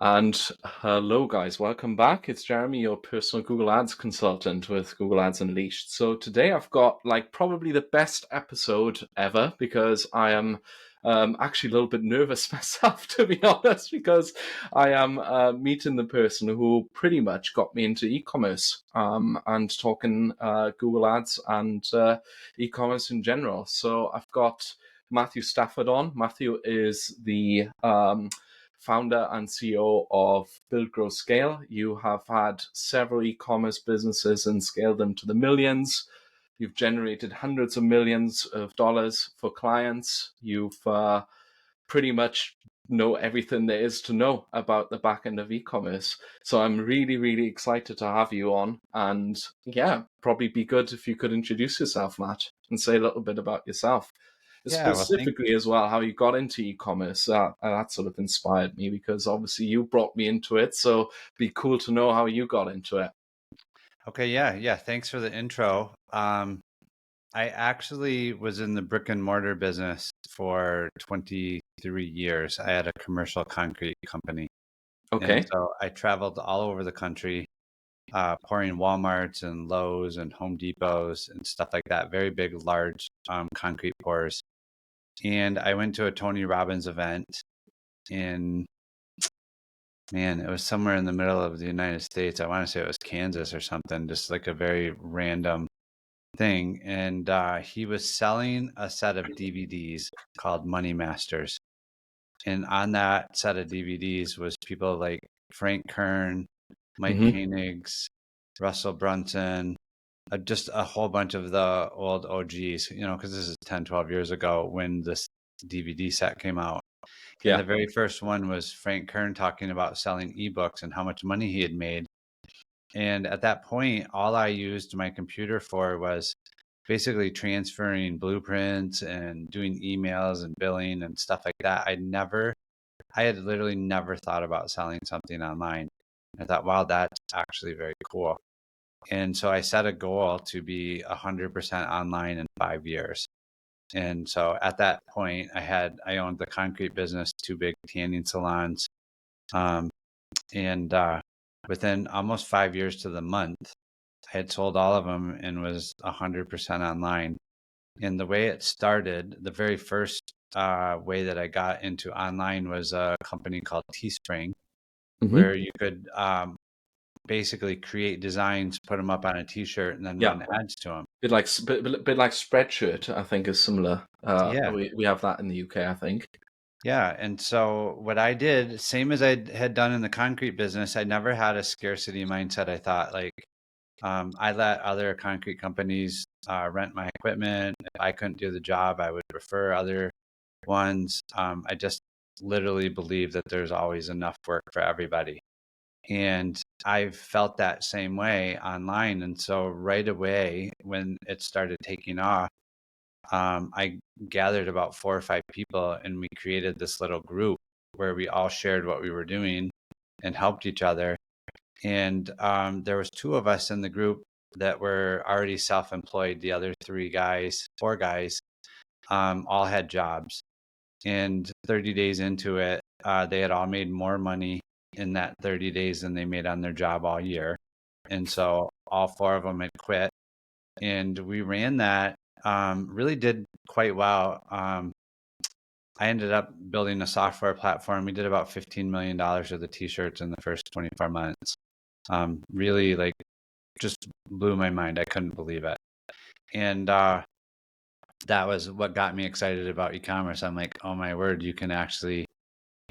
And hello, guys. Welcome back. It's Jeremy, your personal Google Ads consultant with Google Ads Unleashed. So today I've got probably the best episode ever because I am actually a little bit nervous myself, to be honest, because I am meeting the person who pretty much got me into e-commerce and talking Google Ads and e-commerce in general. So I've got Matthew Stafford on. Matthew is the founder and CEO of Build, Grow, Scale. You have had several e-commerce businesses and scaled them to the millions. You've generated hundreds of millions of dollars for clients. You've pretty much know everything there is to know about the back end of e-commerce. So I'm really, really excited to have you on. And yeah, probably be good if you could introduce yourself, Matt, and say a little bit about yourself. Yeah, well, Specifically as well, how you got into e-commerce. That sort of inspired me because obviously you brought me into it. So it'd be cool to know how you got into it. okay, yeah. Thanks for the intro. I actually was in the brick and mortar business for 23 years. I had a commercial concrete company. And Okay. so I traveled all over the country, pouring Walmarts and Lowe's and Home Depots and stuff like that, very big, large concrete pours. And I went to a Tony Robbins event in, man, it was somewhere in the middle of the United States. I want to say it was Kansas or something, just like a very random thing. And he was selling a set of DVDs called Money Masters. And on that set of DVDs was people like Frank Kern, Mike Mm-hmm. Koenigs, Russell Brunson, just a whole bunch of the old OGs, because this is 10, 12 years ago when this DVD set came out. And Yeah. the very first one was Frank Kern talking about selling ebooks and how much money he had made. And at that point, all I used my computer for was basically transferring blueprints and doing emails and billing and stuff like that. I had literally never thought about selling something online. I thought, wow, that's actually very cool. And so I set a goal to be 100% online in 5 years. And so at that point, I owned the concrete business, two big tanning salons. And within almost 5 years to the month, I had sold all of them and was 100% online. And the way it started, the very first way that I got into online was a company called Teespring, Mm-hmm. where you could basically create designs, put them up on a T-shirt, and then Yeah. run ads to them. Bit like Spreadshirt, I think, is similar. Yeah. We have that in the UK, I think. Yeah. And so what I did, same as I had done in the concrete business, I never had a scarcity mindset. I thought I let other concrete companies rent my equipment. If I couldn't do the job, I would refer other ones. I just literally believe that there's always enough work for everybody. And I've felt that same way online. And so right away, when it started taking off, I gathered about 4 or 5 people and we created this little group where we all shared what we were doing and helped each other. And there was two of us in the group that were already self-employed. The other four guys, all had jobs. And 30 days into it, they had all made more money in that 30 days than they made on their job all year. And so all four of them had quit. And we ran that, really did quite well. I ended up building a software platform. We did about $15 million of the t-shirts in the first 24 months. Really just blew my mind. I couldn't believe it. And that was what got me excited about e-commerce. I'm like, oh my word, you can actually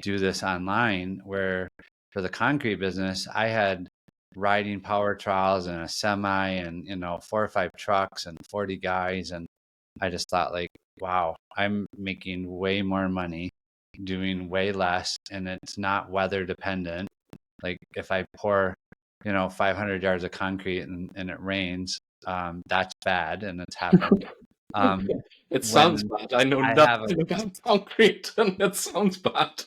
do this online. Where for the concrete business, I had riding power trials and a semi and 4 or 5 trucks and 40 guys. And I just thought wow, I'm making way more money doing way less, and it's not weather dependent. Like if I pour 500 yards of concrete and it rains, that's bad, and it's happened. It sounds When bad. I know I have nothing about concrete, and it sounds bad.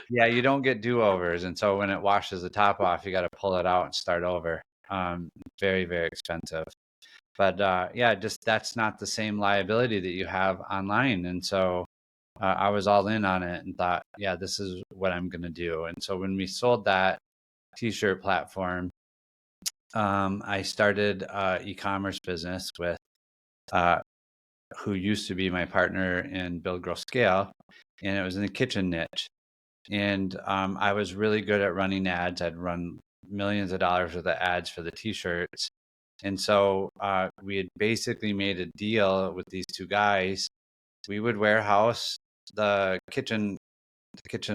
yeah, you don't get do-overs, and so when it washes the top off, you got to pull it out and start over. Very, very expensive. But yeah, just that's not the same liability that you have online. And so I was all in on it and thought, yeah, this is what I'm going to do. And so when we sold that t-shirt platform, I started e-commerce business with uh, who used to be my partner in Build, Grow, Scale, and it was in the kitchen niche. And I was really good at running ads. I'd run millions of dollars worth of ads for the t-shirts. And so we had basically made a deal with these two guys. We would warehouse the kitchen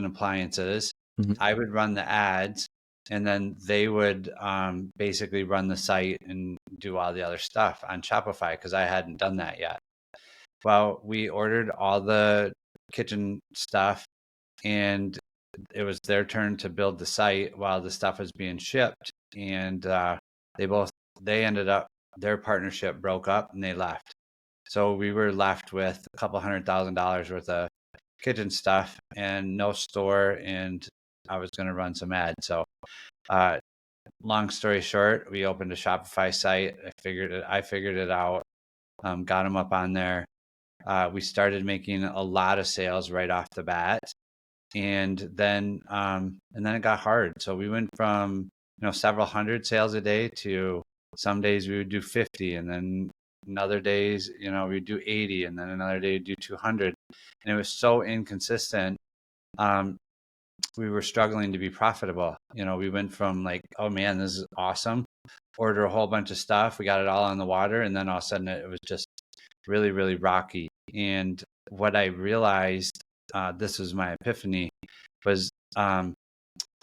appliances. Mhm. I would run the ads, and then they would basically run the site and do all the other stuff on Shopify because I hadn't done that yet. Well, we ordered all the kitchen stuff, and it was their turn to build the site while the stuff was being shipped. And they ended up, their partnership broke up and they left. So we were left with a couple $100,000 worth of kitchen stuff and no store, and I was going to run some ads. So long story short, we opened a Shopify site. I figured it out, got them up on there. We started making a lot of sales right off the bat, and then it got hard. So we went from several hundred sales a day to some days we would do 50, and then another days we'd do 80, and then another day we'd do 200, and it was so inconsistent. We were struggling to be profitable. We went from like, oh man, this is awesome, order a whole bunch of stuff, we got it all on the water, and then all of a sudden it was just really, really rocky. And what I realized, this was my epiphany, was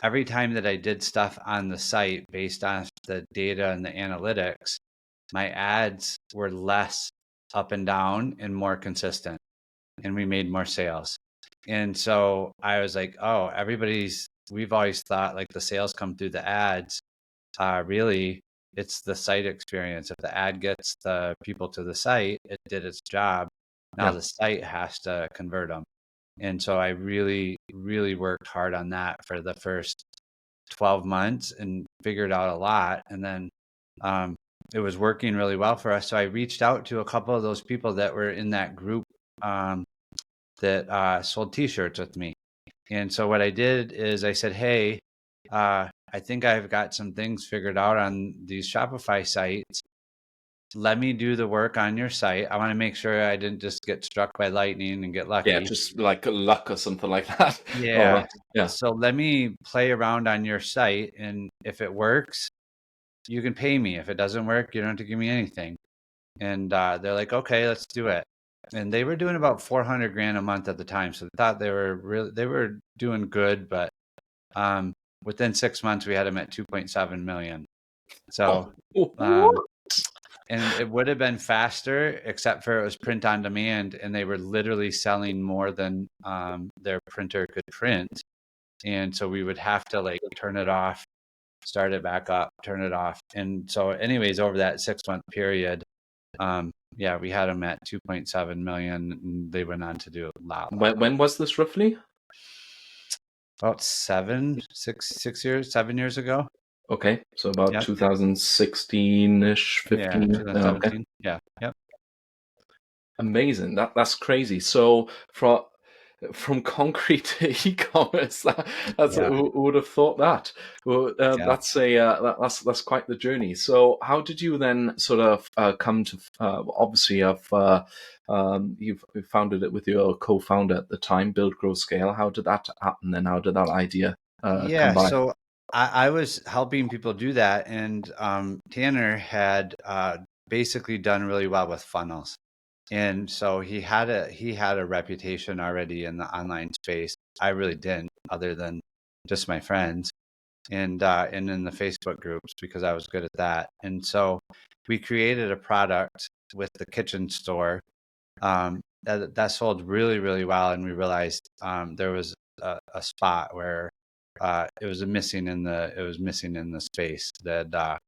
every time that I did stuff on the site based on the data and the analytics, my ads were less up and down and more consistent, and we made more sales. And so I was like, oh, we've always thought like the sales come through the ads. Really, it's the site experience. If the ad gets the people to the site, it did its job. Now Yeah. the site has to convert them. And so I really, really worked hard on that for the first 12 months and figured out a lot. And then it was working really well for us. So I reached out to a couple of those people that were in that group that sold t-shirts with me. And so what I did is I said, hey, I think I've got some things figured out on these Shopify sites. Let me do the work on your site. I want to make sure I didn't just get struck by lightning and get lucky. Yeah, just like luck or something like that. Yeah. Or yeah. So let me play around on your site, and if it works, you can pay me. If it doesn't work, you don't have to give me anything. And they're like, okay, let's do it. And they were doing about 400 grand a month at the time, so they thought they were doing good. But within 6 months, we had them at 2.7 million. So, and it would have been faster, except for it was print on demand, and they were literally selling more than their printer could print. And so we would have to like turn it off, start it back up, turn it off. And so anyways, over that 6-month period, we had them at 2.7 million, and they went on to do a lot. When was this roughly? About 7 years ago. Okay, so about Yep. 2016-ish, 15. Yeah, 2017. Okay. Yeah, yep. Amazing. That's crazy. So from concrete to e-commerce, that's Yeah. who would have thought that? Well, Yeah. that's quite the journey. So how did you then sort of come to obviously you've founded it with your co-founder at the time, Build, Grow, Scale. How did that happen? And how did that idea come by? So I was helping people do that, and Tanner had basically done really well with funnels. And so he had a reputation already in the online space. I really didn't, other than just my friends and in the Facebook groups, because I was good at that. And so we created a product with the kitchen store that sold really, really well. And we realized there was a spot where it was missing in the space that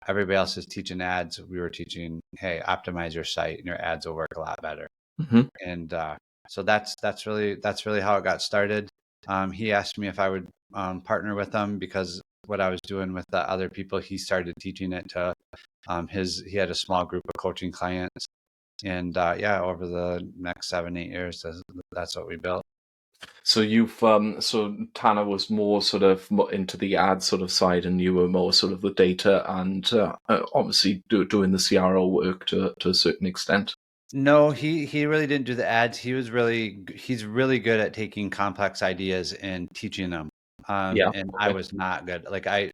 everybody else is teaching ads. We were teaching, hey, optimize your site and your ads will work a lot better. Mm-hmm. And so that's really how it got started. He asked me if I would partner with him, because what I was doing with the other people, he started teaching it to he had a small group of coaching clients. And over the next 7, 8 years, that's what we built. So so Tanner was more sort of into the ad sort of side, and you were more sort of the data and obviously doing the CRO work to a certain extent. No, he really didn't do the ads. He's really good at taking complex ideas and teaching them. Yeah. And I Okay. was not good. Like I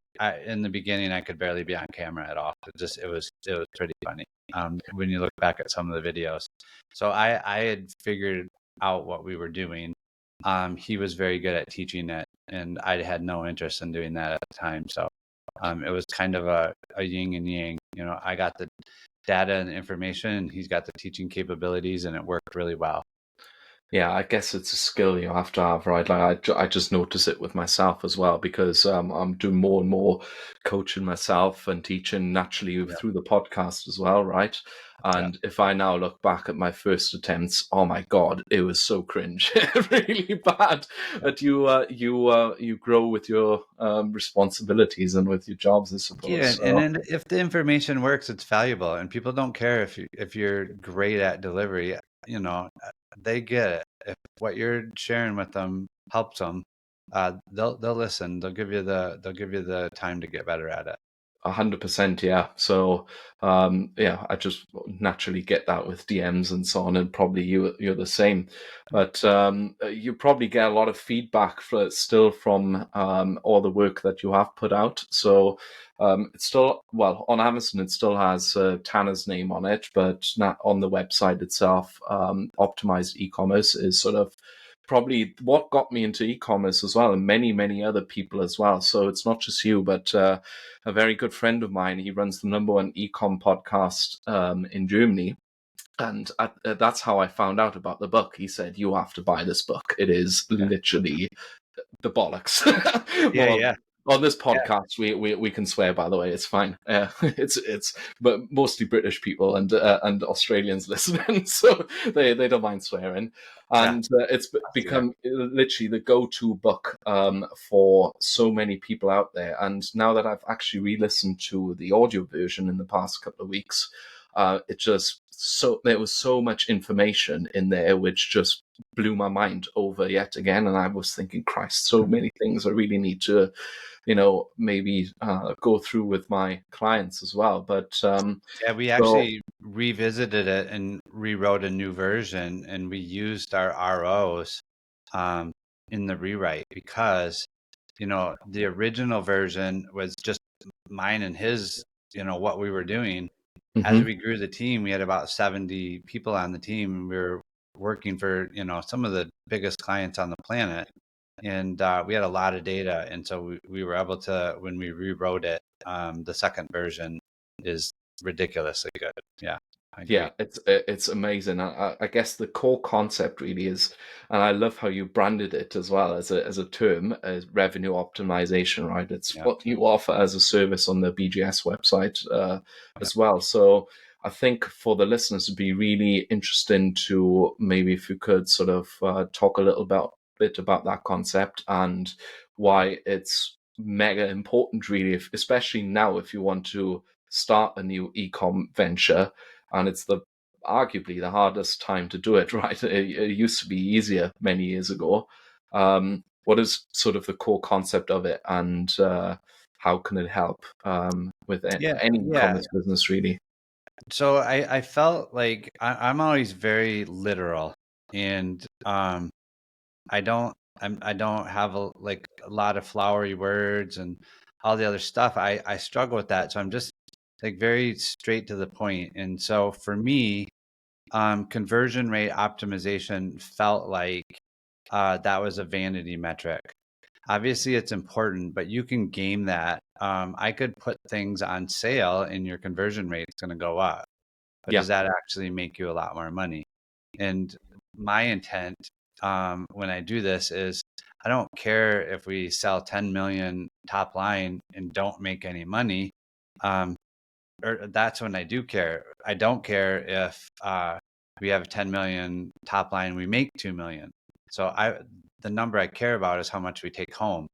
in the beginning, I could barely be on camera at all. It was pretty funny. When you look back at some of the videos. So I had figured out what we were doing. He was very good at teaching it, and I had no interest in doing that at the time. So it was kind of a yin and yang. I got the data and information, and he's got the teaching capabilities, and it worked really well. Yeah, I guess it's a skill you have to have, right? Like I just notice it with myself as well because I'm doing more and more coaching myself and teaching naturally Yeah, through the podcast as well, right? yeah. And if I now look back at my first attempts, oh my God, it was so cringe, really bad. But you grow with your responsibilities and with your jobs, I Yeah, suppose. and So then if the information works, it's valuable, and people don't care if you're great at delivery. They get it. If what you're sharing with them helps them, they'll listen. They'll give you the time to get better at it. 100%, yeah. So, yeah, I just naturally get that with DMs and so on, and probably you're the same. But you probably get a lot of feedback still from all the work that you have put out. So, it's still well on Amazon. It still has Tanner's name on it, but not on the website itself. Optimized e-commerce is sort of probably what got me into e-commerce as well, and many other people as well. So it's not just you, but a very good friend of mine. He runs the number one e-com podcast in Germany. And that's how I found out about the book. He said, "You have to buy this book. It is Yeah, literally the bollocks." yeah, Well, yeah, on this yeah. podcast, we can swear. By the way, it's fine. It's but mostly British people and Australians listening, so they don't mind swearing. Yeah, And it's yeah, become literally the go-to book for so many people out there. And now that I've actually re-listened to the audio version in the past couple of weeks, it just there was so much information in there which just blew my mind over yet again. And I was thinking, Christ, so many things I really need to, maybe go through with my clients as well. But yeah. We so actually revisited it and rewrote a new version, and we used our ROs um, in the rewrite because the original version was just mine and his, what we were doing. As mhm. we grew the team, we had about 70 people on the team, and we were working for, some of the biggest clients on the planet. And we had a lot of data. And so we were able to, when we rewrote it, the second version is ridiculously good. Yeah, I agree. Yeah, it's amazing. I guess the core concept really is, and I love how you branded it as well as a term, as revenue optimization, right? It's Yeah. what you offer as a service on the BGS website Yeah. as well. So I think for the listeners, it'd be really interesting to maybe if you could sort of talk a little bit about that concept and why it's mega important, really, especially now if you want to start a new e-com venture and it's arguably the hardest time to do it. Right, it used to be easier many years ago. What is sort of the core concept of it, and how can it help with Yeah. any Yeah. e-commerce business, really? So I felt like I'm always very literal, and I don't have a lot of flowery words and all the other stuff. I struggle with that. So I'm just like very straight to the point. And so for me, conversion rate optimization felt like that was a vanity metric. Obviously, it's important, but you can game that. I could put things on sale and your conversion rate is going to go up. But Yeah, does that actually make you a lot more money? And my intent when I do this is I don't care if we sell 10 million top line and don't make any money. Um, or that's when I do care. I don't care if we have 10 million top line, we make 2 million. So the number I care about is how much we take home.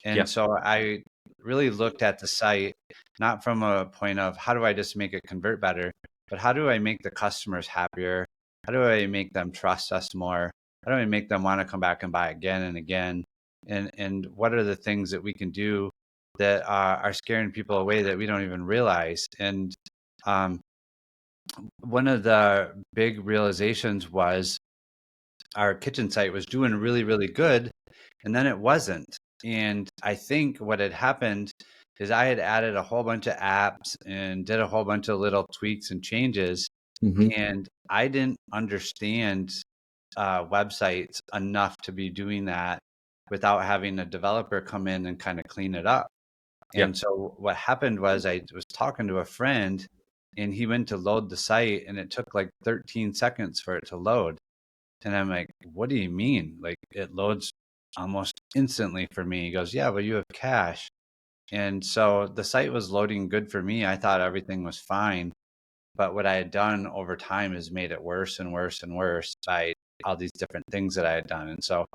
yeah, And so I really looked at the site, not from a point of how do I just make it convert better, but how do I make the customers happier? How do I make them trust us more? How do I make them want to come back and buy again and again? And what are the things that we can do that are scaring people away that we don't even realize? And um, one of the big realizations was our kitchen site was doing really, really good, and then it wasn't. And I think what had happened is I had added a whole bunch of apps and did a whole bunch of little tweaks and changes, Mm-hmm. and I didn't understand websites enough to be doing that without having a developer come in and kind of clean it up. Yeah. And so what happened was I was talking to a friend, and he went to load the site, and it took like 13 seconds for it to load. And I'm like, what do you mean? Like, it loads almost instantly for me. He goes, yeah, but you have cache. And so the site was loading good for me. I thought everything was fine. But what I had done over time has made it worse and worse and worse by all these different things that I had done. And so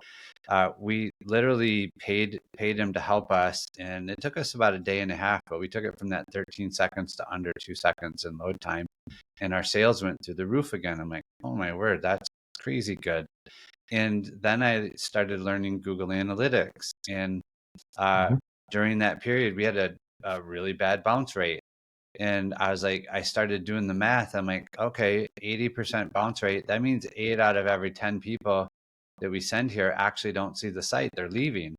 we literally paid him to help us. And it took us about a day and a half, but we took it from that 13 seconds to under 2 seconds in load time. And our sales went through the roof again. I'm like, oh my word, that's crazy good. And then I started learning Google Analytics. And uh, Mm-hmm. during that period, we had a really bad bounce rate. And I was like, I started doing the math. I'm like, okay, 80% bounce rate. That means 8 out of every 10 people that we send here actually don't see the site. They're leaving.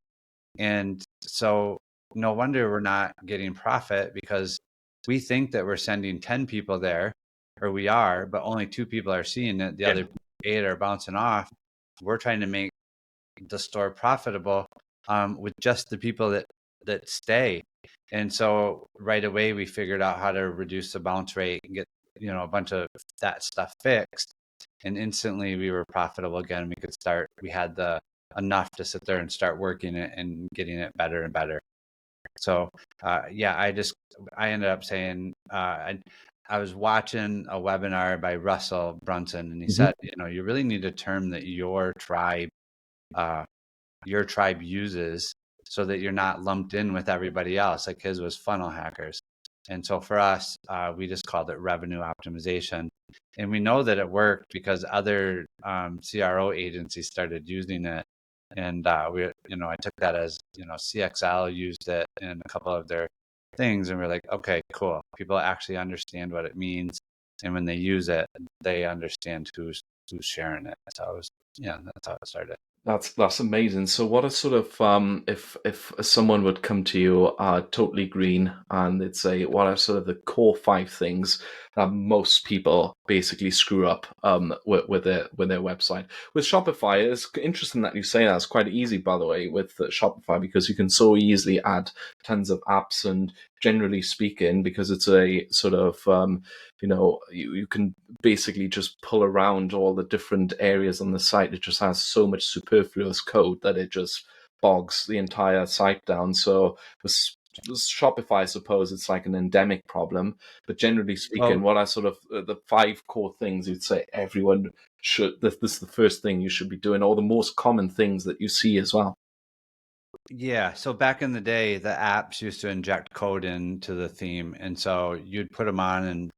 And so no wonder we're not getting profit, because we think that we're sending 10 people there, or we are, but only 2 people are seeing it. The Yeah. other 8 are bouncing off. We're trying to make the store profitable with just the people that stay. And so right away we figured out how to reduce the bounce rate and get a bunch of that stuff fixed. And instantly we were profitable again. We had the enough to sit there and start working it and getting it better and better. So yeah, I ended up saying I was watching a webinar by Russell Brunson, and he Mm-hmm. said, you really need a term that uh, your tribe uses, so that you're not lumped in with everybody else. Like his was funnel hackers. And so for us, we just called it revenue optimization. And we know that it worked because other CRO agencies started using it. And I took that as, CXL used it in a couple of their things. And we're like, okay, cool. People actually understand what it means. And when they use it, they understand who's sharing it. So that's how it started. That's amazing. So, what are sort of if someone would come to you totally green and they'd say, what are sort of the core 5 things that most people basically screw up with their website? With Shopify, it's interesting that you say that. It's quite easy, by the way, with Shopify, because you can so easily add tons of apps, and generally speaking, because it's a sort of you can basically just pull around all the different areas on the site. It just has so much superfluous code that it just bogs the entire site down. So with Shopify, I suppose it's like an endemic problem. But generally speaking, Well, what are sort of the 5 core things you'd say everyone should, this is the first thing you should be doing, or the most common things that you see as well? yeah. So back in the day, the apps used to inject code into the theme. And so you'd put them on and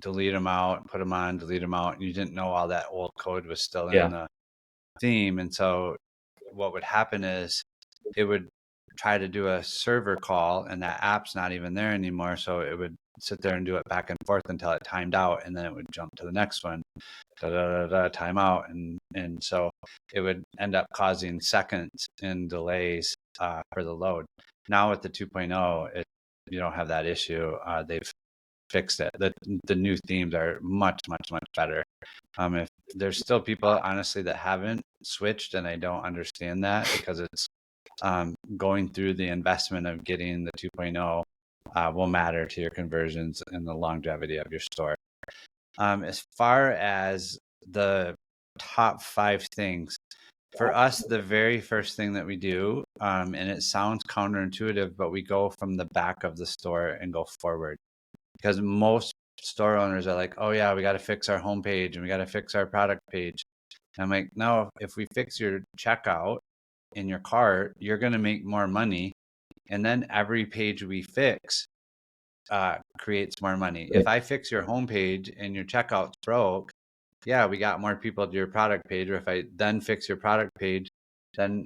delete them out, put them on, delete them out. And you didn't know all that old code was still in Yeah. the theme. And so what would happen is it would try to do a server call, and that app's not even there anymore. So it would sit there and do it back and forth until it timed out, and then it would jump to the next one, time out. And so it would end up causing seconds in delays for the load. Now with the 2.0, you don't have that issue. They've fixed it. The new themes are much, much, much better. If there's still people, honestly, that haven't switched, and I don't understand that, because it's going through the investment of getting the 2.0 will matter to your conversions and the longevity of your store. As far as the top 5 things, for us, the very first thing that we do, and it sounds counterintuitive, but we go from the back of the store and go forward, because most store owners are like, oh yeah, we got to fix our homepage and we got to fix our product page. And I'm like, no, if we fix your checkout in your cart, you're going to make more money. And then every page we fix, creates more money. If I fix your homepage and your checkout's broke, yeah, we got more people to your product page. Or if I then fix your product page, then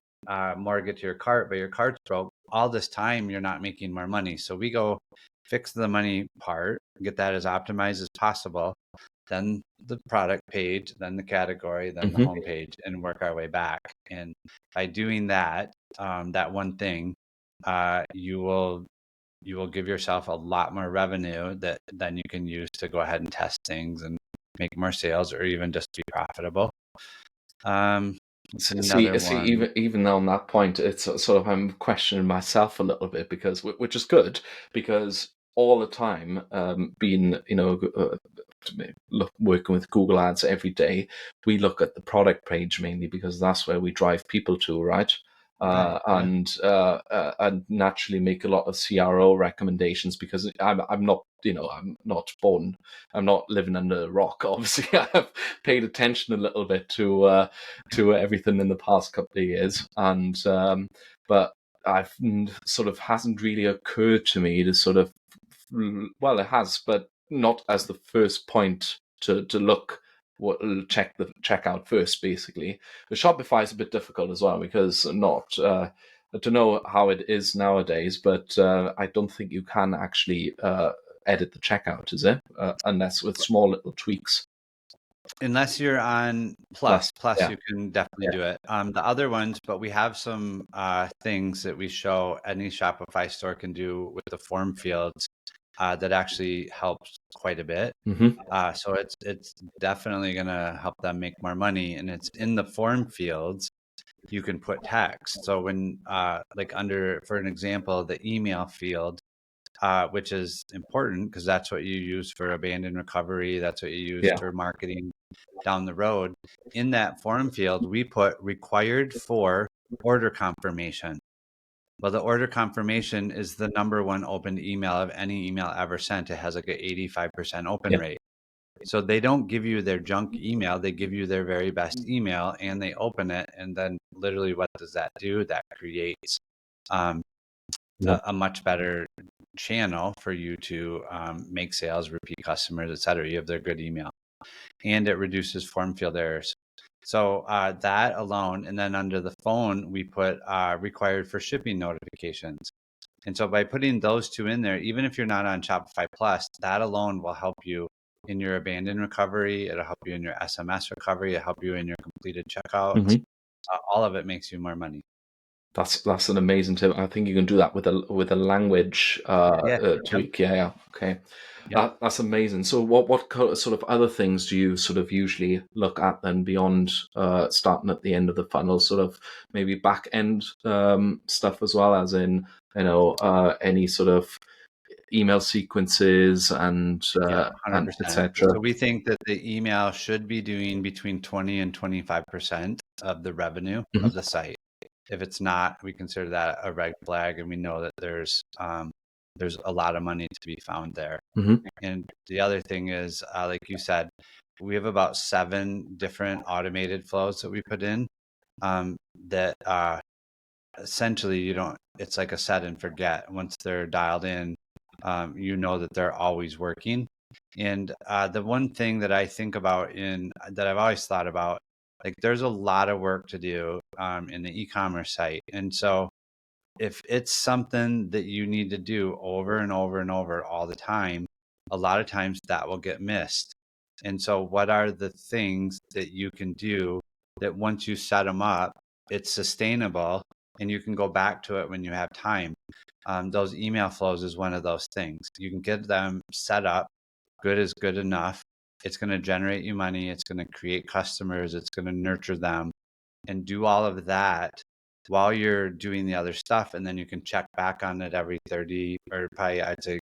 more get to your cart, but your cart's broke. All this time, you're not making more money. So we go fix the money part, get that as optimized as possible, then the product page, then the category, then the homepage, and work our way back. And by doing that, that one thing, you will give yourself a lot more revenue that then you can use to go ahead and test things and make more sales, or even just be profitable. It's another See, one. even on that point, it's sort of I'm questioning myself a little bit because, which is good, because all the time, being working with Google Ads every day, we look at the product page mainly because that's where we drive people to, right? Right. Yeah. And naturally make a lot of CRO recommendations because I'm not I'm not living under a rock. Obviously, I've paid attention a little bit to everything in the past couple of years, and but I've sort of hasn't really occurred to me to sort of, well, it has, but not as the first point to look. Check the checkout first, basically. The Shopify is a bit difficult as well because not. I don't know how it is nowadays, but I don't think you can actually edit the checkout, is it? Unless with small little tweaks. Unless you're on Plus, Plus yeah. you can definitely do it. The other ones, but we have some things that we show any Shopify store can do with the form fields that actually helps quite a bit. So it's definitely going to help them make more money, and it's in the form fields. You can put text. So when like under, for an example, the email field, which is important because that's what you use for abandon recovery. That's what you use Yeah. for marketing down the road. In that form field, we put required for order confirmation. Well, the order confirmation is the number one opened email of any email ever sent. It has like an 85% open Yeah. rate. So they don't give you their junk email. They give you their very best email, and they open it. And then literally what does that do? That creates um, Yeah. a much better channel for you to make sales, repeat customers, et cetera. You have their good email, and it reduces form field errors. So that alone, and then under the phone, we put required for shipping notifications. And so by putting those two in there, even if you're not on Shopify Plus, that alone will help you in your abandon recovery. It'll help you in your SMS recovery. It'll help you in your completed checkouts. All of it makes you more money. That's an amazing tip. I think you can do that with a language Yeah. Yep. tweak. Yeah. Okay. Yep. That's amazing. So what sort of other things do you sort of usually look at then beyond starting at the end of the funnel? Sort of maybe back end stuff as well, as in any sort of email sequences and Yeah, 100%. etc. So we think that the email should be doing between 20 and 25% of the revenue of the site. If it's not, we consider that a red flag, and we know that there's a lot of money to be found there. And the other thing is, like you said, we have about 7 different automated flows that we put in that essentially it's like a set and forget. Once they're dialed in, you know that they're always working. And the one thing that I think about that I've always thought about, like there's a lot of work to do in the e-commerce site. And so if it's something that you need to do over and over and over all the time, a lot of times that will get missed. And so what are the things that you can do that once you set them up, it's sustainable and you can go back to it when you have time? Those email flows is one of those things. You can get them set up. Good is good enough. It's going to generate you money. It's going to create customers. It's going to nurture them and do all of that while you're doing the other stuff. And then you can check back on it every 30 or I'd say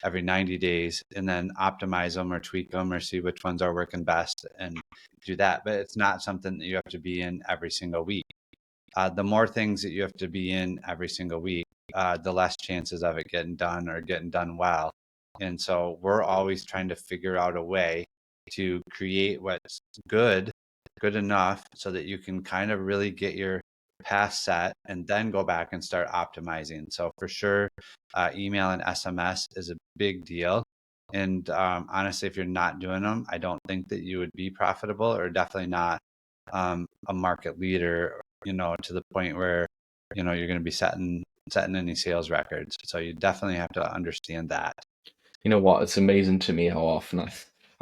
every 90 days, and then optimize them or tweak them or see which ones are working best and do that. But it's not something that you have to be in every single week. The more things that you have to be in every single week, the less chances of it getting done or getting done well. And so we're always trying to figure out a way to create what's good enough so that you can kind of really get your past set and then go back and start optimizing. So for sure, email and SMS is a big deal. And honestly, if you're not doing them, I don't think that you would be profitable, or definitely not a market leader, to the point where, you're going to be setting any sales records. So you definitely have to understand that. You know what? It's amazing to me how often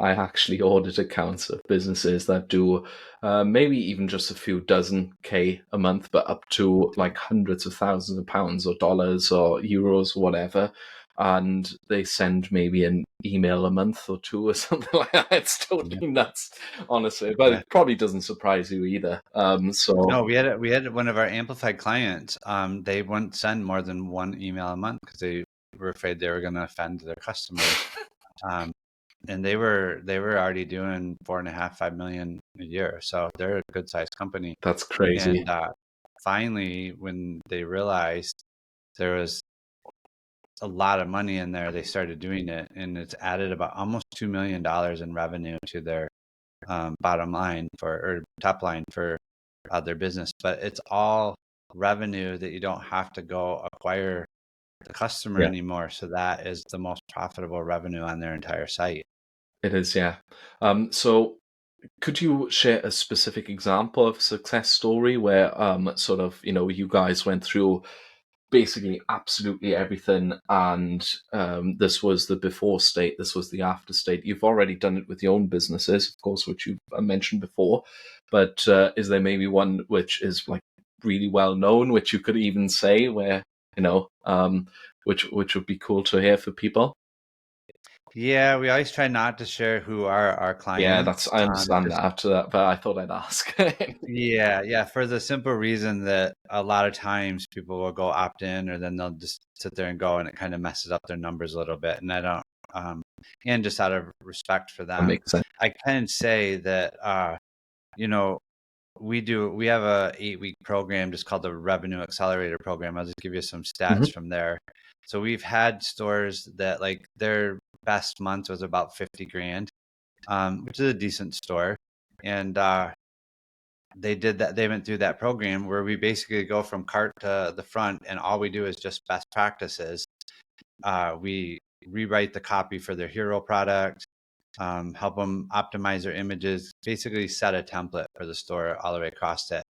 I actually audit accounts of businesses that do maybe even just a few dozen K a month, but up to like hundreds of thousands of pounds or dollars or euros or whatever. And they send maybe an email a month or two or something like that. It's totally nuts, honestly. But Yeah. it probably doesn't surprise you either. No, we had one of our amplified clients. They wouldn't send more than one email a month because they were afraid they were going to offend their customers. And they were already doing 4.5, 5 million a year, so they're a good sized company. That's crazy. And finally, when they realized there was a lot of money in there, they started doing it, and it's added about almost $2 million in revenue to their bottom line or top line for their business. But it's all revenue that you don't have to go acquire the customer Yeah, anymore. So that is the most profitable revenue on their entire site. it is. Yeah. So could you share a specific example of a success story where sort of, you guys went through basically absolutely everything, and this was the before state, this was the after state? You've already done it with your own businesses, of course, which you've mentioned before, but is there maybe one which is like really well known, which you could even say where, which would be cool to hear for people? Yeah, we always try not to share who are our Yeah, clients. I understand that after that, but I thought I'd ask. Yeah, for the simple reason that a lot of times people will go opt in, or then they'll just sit there and go, and it kind of messes up their numbers a little bit. And I don't, and just out of respect for That them, makes sense. I can say that, you know, we have a 8-week program just called the Revenue Accelerator Program. I'll just give you some Hmm. stats from there. So we've had stores that like their best month was about 50 grand, which is a decent store. And they did that. They went through that program where we basically go from cart to the front, and all we do is just best practices. We rewrite the copy for their hero product, help them optimize their images, basically set a template for the store all the way across it.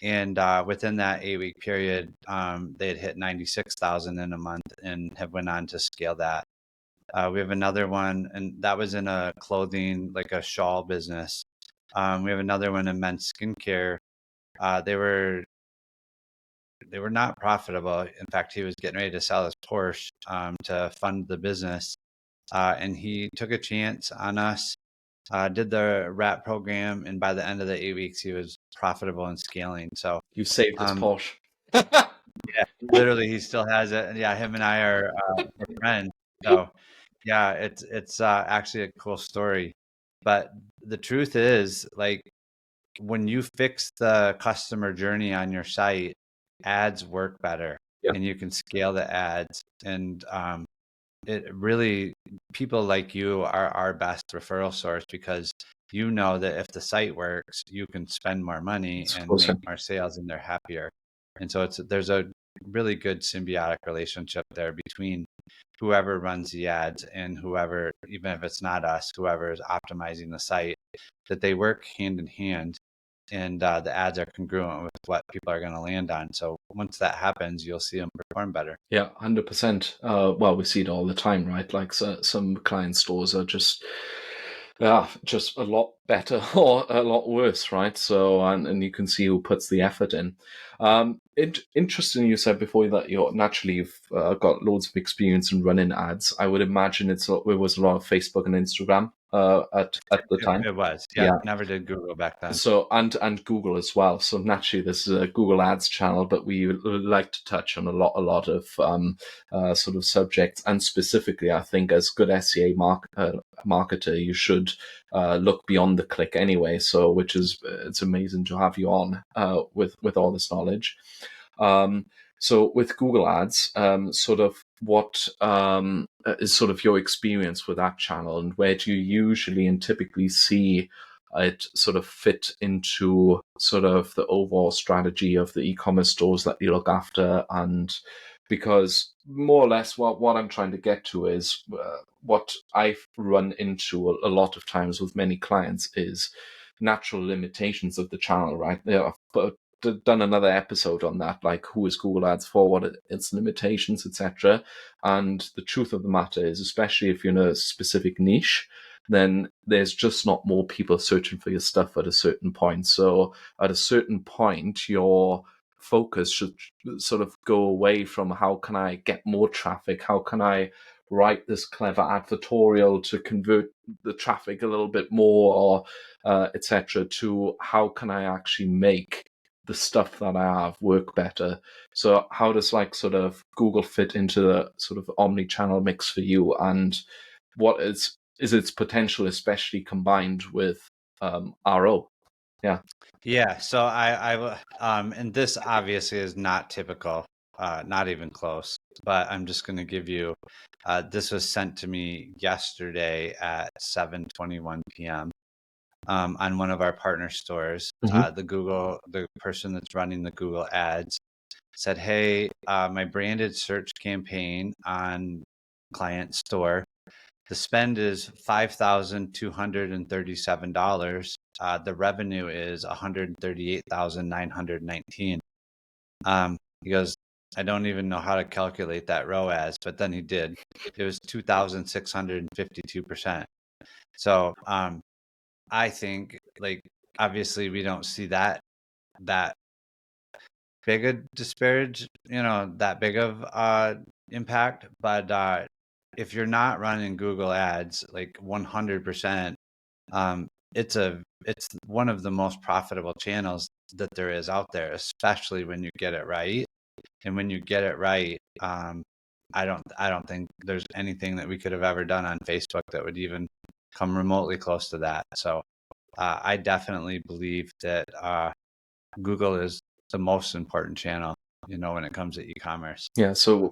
And within that 8-week period, they had hit 96,000 in a month and have went on to scale that. We have another one, and that was in a clothing, like a shawl business. We have another one in men's skincare. They were not profitable. In fact, he was getting ready to sell his Porsche to fund the business, and he took a chance on us. Did the wrap program, and by the end of the 8 weeks, he was profitable and scaling. So, You saved his um, Porsche. yeah, literally, he still has it. And yeah, him and I are friends. So, yeah, it's actually a cool story. But the truth is, like, when you fix the customer journey on your site, ads work better, Yeah, and you can scale the ads. And it really, people like you are our best referral source, because you know that if the site works, you can spend more money of and course. make more sales, and they're happier. And so there's a really good symbiotic relationship there between whoever runs the ads and whoever, even if it's not us, whoever is optimizing the site, that they work hand in hand, and the ads are congruent with what people are going to land on. So once that happens, you'll see them perform better. Yeah, 100%. Well, we see it all the time, right? Like some client stores are just a lot better or a lot worse, right? So, and you can see who puts the effort in. Interesting, you said before that you've got loads of experience in running ads. I would imagine it was a lot of Facebook and Instagram at the time. It was, yeah. Yeah. Never did Google back then. So and Google as well. So naturally, this is a Google Ads channel, but we like to touch on a lot of sort of subjects, and specifically, I think as good SEA marketer, you should look beyond the click anyway. So, which is it's amazing to have you on with all this knowledge. So with Google Ads, sort of what is sort of your experience with that channel, and where do you usually and typically see it sort of fit into sort of the overall strategy of the e-commerce stores that you look after? And because more or less what I'm trying to get to is what I've run into a lot of times with many clients is natural limitations of the channel, right? Yeah, but done another episode on that, like who is Google Ads for, what its limitations, etc. And the truth of the matter is, especially if you're in a specific niche, then there's just not more people searching for your stuff at a certain point. So at a certain point, your focus should sort of go away from how can I get more traffic, how can I write this clever advertorial to convert the traffic a little bit more, or etc., to how can I actually make the stuff that I have work better. So how does like sort of Google fit into the sort of omni-channel mix for you, and what is its potential, especially combined with RO? Yeah. Yeah, so and this obviously is not typical, not even close, but I'm just going to give you, this was sent to me yesterday at 7:21 p.m. On one of our partner stores. Mm-hmm. The person that's running the Google ads said, hey, my branded search campaign on client store, the spend is $5,237. The revenue is $138,919. He goes, I don't even know how to calculate that ROAS, but then he did. It was 2,652%. So I think, like, obviously we don't see that big a disparage, that big of impact, but if you're not running Google ads, like 100%, it's one of the most profitable channels that there is out there, especially when you get it right. And when you get it right, I don't think there's anything that we could have ever done on Facebook that would even come remotely close to that. So I definitely believe that Google is the most important channel, when it comes to e-commerce. Yeah. So,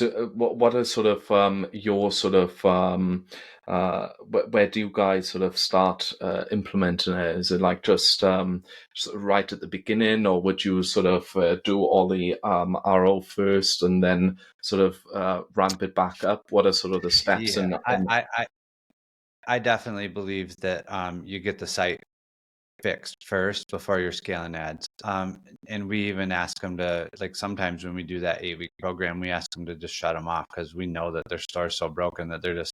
Uh, what are sort of your sort of where do you guys sort of start implementing it? Is it like just sort of right at the beginning, or would you sort of do all the RO first and then sort of ramp it back up? What are sort of the steps yeah, in? I definitely believe that you get the site fixed first before you're scaling ads. And we even ask them to, like, sometimes when we do that 8-week program, we ask them to just shut them off because we know that their store's so broken that they're just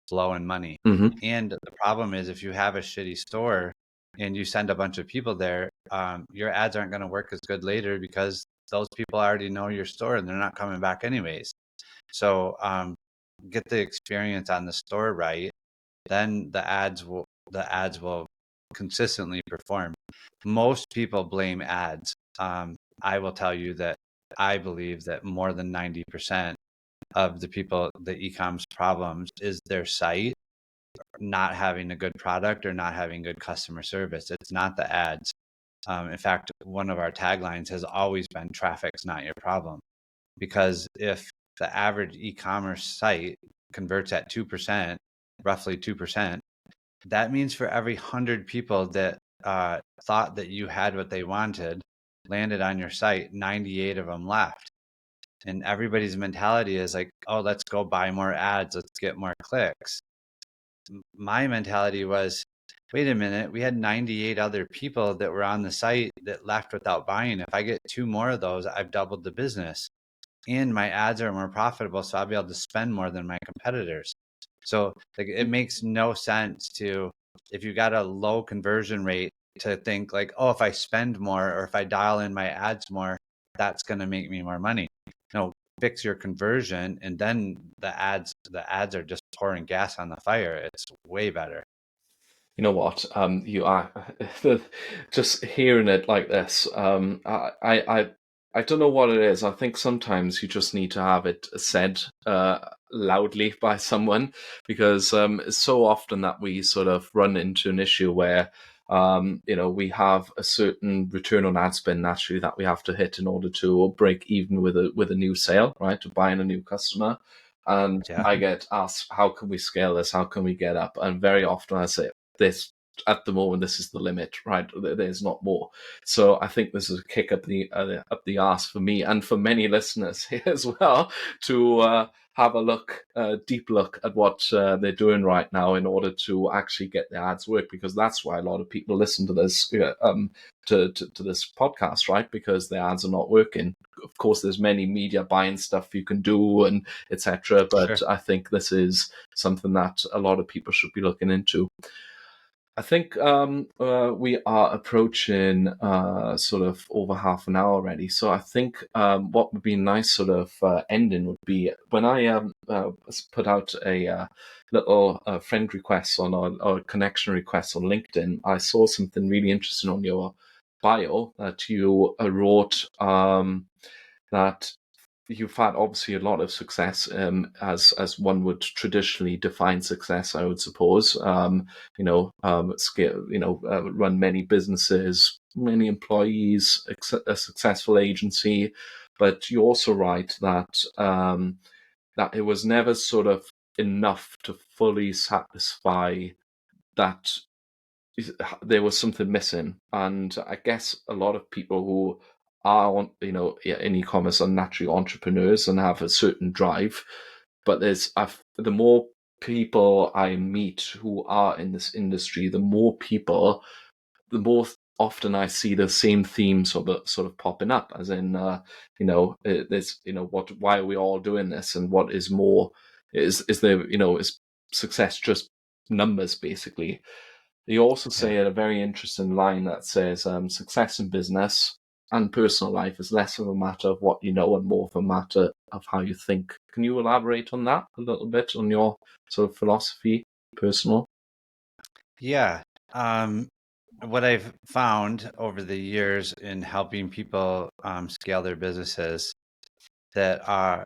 blowing money. Mm-hmm. And the problem is, if you have a shitty store and you send a bunch of people there, your ads aren't going to work as good later because those people already know your store and they're not coming back anyways. So get the experience on the store right, then the ads will consistently perform. Most people blame ads. I will tell you that I believe that more than 90% of the e-commerce problems is their site not having a good product or not having good customer service. It's not the ads. In fact, one of our taglines has always been traffic's not your problem. Because if the average e-commerce site converts at 2%, roughly 2%, that means for every 100 people that thought that you had what they wanted, landed on your site, 98 of them left. And everybody's mentality is like, oh, let's go buy more ads, let's get more clicks. My mentality was, wait a minute, we had 98 other people that were on the site that left without buying. If I get 2 more of those, I've doubled the business. And my ads are more profitable, so I'll be able to spend more than my competitors. So, like, it makes no sense to, if you got a low conversion rate, to think like, oh, if I spend more or if I dial in my ads more, that's going to make me more money. No, fix your conversion, and then the ads are just pouring gas on the fire. It's way better. You know what? You are just hearing it like this. I don't know what it is. I think sometimes you just need to have it said loudly by someone, because it's so often that we sort of run into an issue where we have a certain return on ad spend naturally that we have to hit in order to break even with a new sale, right? To buying a new customer. And Yeah. I get asked, how can we scale this? How can we get up? And very often I say, this at the moment this is the limit, right? There's not more. So I think this is a kick up the arse for me and for many listeners here as well to have a deep look at what they're doing right now in order to actually get their ads work, because that's why a lot of people listen to this to this podcast, right? Because their ads are not working. Of course, there's many media buying stuff you can do and etc. But Sure. I think this is something that a lot of people should be looking into. I think we are approaching sort of over half an hour already. So I think what would be nice sort of ending would be when I put out a little friend request on or connection request on LinkedIn. I saw something really interesting on your bio that you wrote that you've had obviously a lot of success, as one would traditionally define success, I would suppose. Scale, run many businesses, many employees, a successful agency. But you also write that that it was never sort of enough to fully satisfy that there was something missing. And I guess a lot of people who are in e-commerce are naturally entrepreneurs and have a certain drive, but the more people I meet who are in this industry, the more often I see the same themes sort of popping up, as in there's why are we all doing this, and what is more, is there, is success just numbers basically. You also Yeah. say a very interesting line that says, success in business and personal life is less of a matter of what you know and more of a matter of how you think. Can you elaborate on that a little bit, on your sort of philosophy, personal? Yeah. What I've found over the years in helping people scale their businesses, that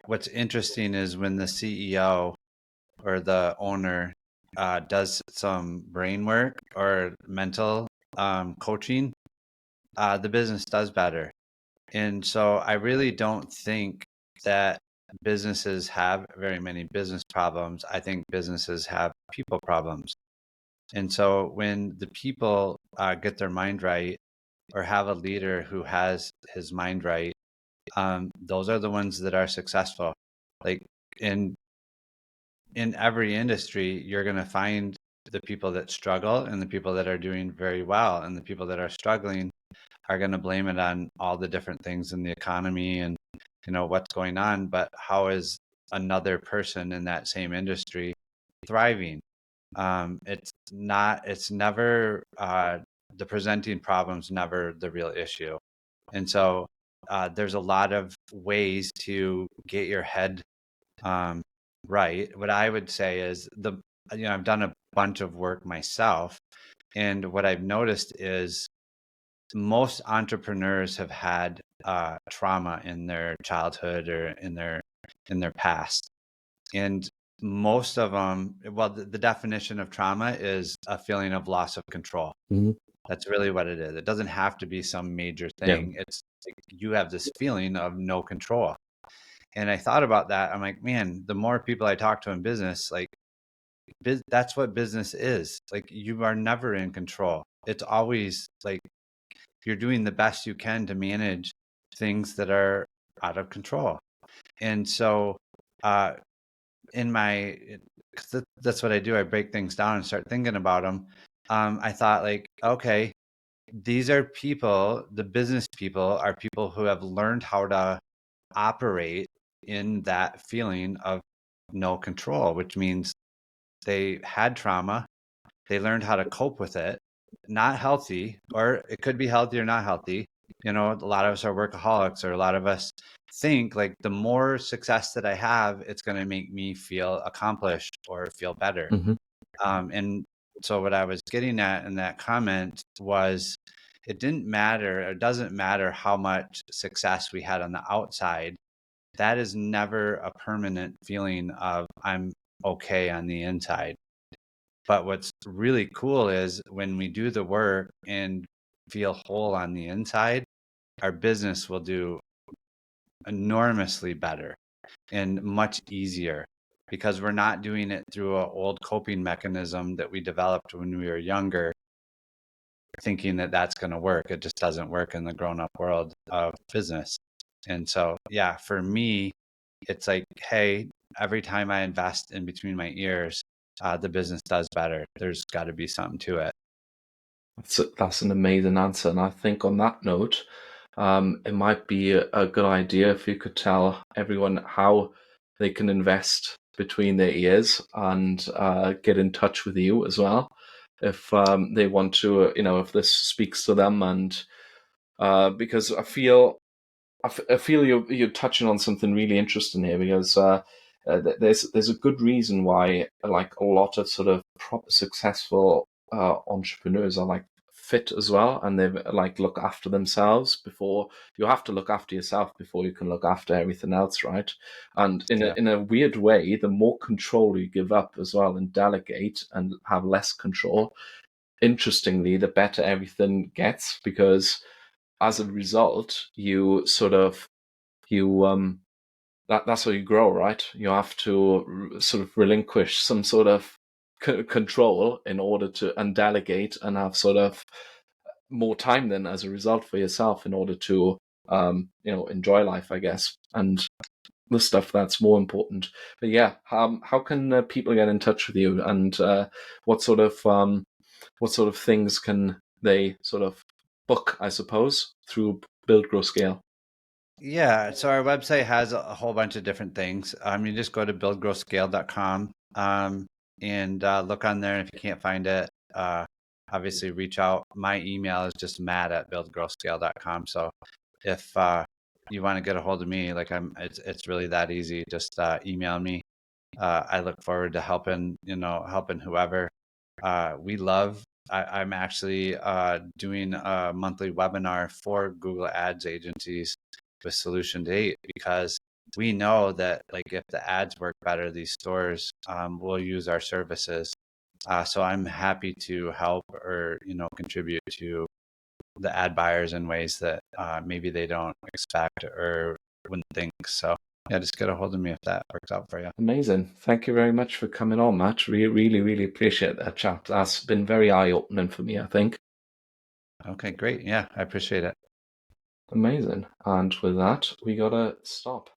what's interesting is when the CEO or the owner does some brain work or mental coaching, the business does better. And so I really don't think that businesses have very many business problems. I think businesses have people problems. And so when the people get their mind right, or have a leader who has his mind right, those are the ones that are successful. Like in every industry, you're going to find the people that struggle and the people that are doing very well, and the people that are struggling are going to blame it on all the different things in the economy and what's going on. But how is another person in that same industry thriving? It's never the presenting problem's never the real issue. And so there's a lot of ways to get your head right. What I would say is I've done a bunch of work myself, and what I've noticed is most entrepreneurs have had trauma in their childhood or in their past. And most of them, well, the definition of trauma is a feeling of loss of control. Mhm. That's really what it is. It doesn't have to be some major Yeah. thing. It's like you have this feeling of no control. And I thought about that. I'm like, man, the more people I talk to in business, like that's what business is. Like you are never in control. It's always like you're doing the best you can to manage things that are out of control. And so, in my, 'cause that's what I do. I break things down and start thinking about them. I thought like, okay, these are people, the business people are people who have learned how to operate in that feeling of no control, which means they had trauma. They learned how to cope with it. Not healthy, or it could be healthy or not healthy. A lot of us are workaholics, or a lot of us think like the more success that I have, it's going to make me feel accomplished or feel better. Hmm. And so what I was getting at in that comment was it didn't matter, it doesn't matter how much success we had on the outside. That is never a permanent feeling of I'm okay on the inside. But what's really cool is when we do the work and feel whole on the inside, our business will do enormously better and much easier. because we're not doing it through an old coping mechanism that we developed when we were younger, thinking that that's going to work. It just doesn't work in the grown-up world of business. And so, yeah, for me, it's like, hey, every time I invest in between my ears, the business does better. There's got to be something to it. That's an amazing answer. And I think on that note, it might be a good idea if you could tell everyone how they can invest between their ears and get in touch with you as well if they want to, if this speaks to them. And because I feel you're touching on something really interesting here, because there's a good reason why like a lot of sort of proper successful entrepreneurs are like fit as well, and they like look after themselves before you have to look after yourself before you can look after everything else, right? And Yeah. in a weird way, the more control you give up as well and delegate and have less control, interestingly, the better everything gets, because as a result, you sort of you that's how you grow, right? You have to sort of relinquish some sort of control in order to and delegate and have sort of more time then as a result for yourself in order to enjoy life, I guess, and the stuff that's more important. But yeah, how can people get in touch with you, and what sort of things can they sort of book, I suppose, through Build, Grow, Scale? Yeah, so our website has a whole bunch of different things. You just go to buildgrowscale.com, and look on there. And if you can't find it, obviously reach out. My email is just matt@buildgrowscale.com. So if you want to get a hold of me, like it's really that easy. Just email me. I look forward to helping whoever. I'm actually doing a monthly webinar for Google Ads agencies with Solution Date, because we know that like if the ads work better, these stores will use our services. So I'm happy to help or contribute to the ad buyers in ways that maybe they don't expect or wouldn't think. So yeah, just get a hold of me if that works out for you. Amazing. Thank you very much for coming on, Matt. Really, really appreciate that chat. That's been very eye-opening for me, I think. Okay, great. Yeah, I appreciate it. Amazing. And with that, we gotta stop.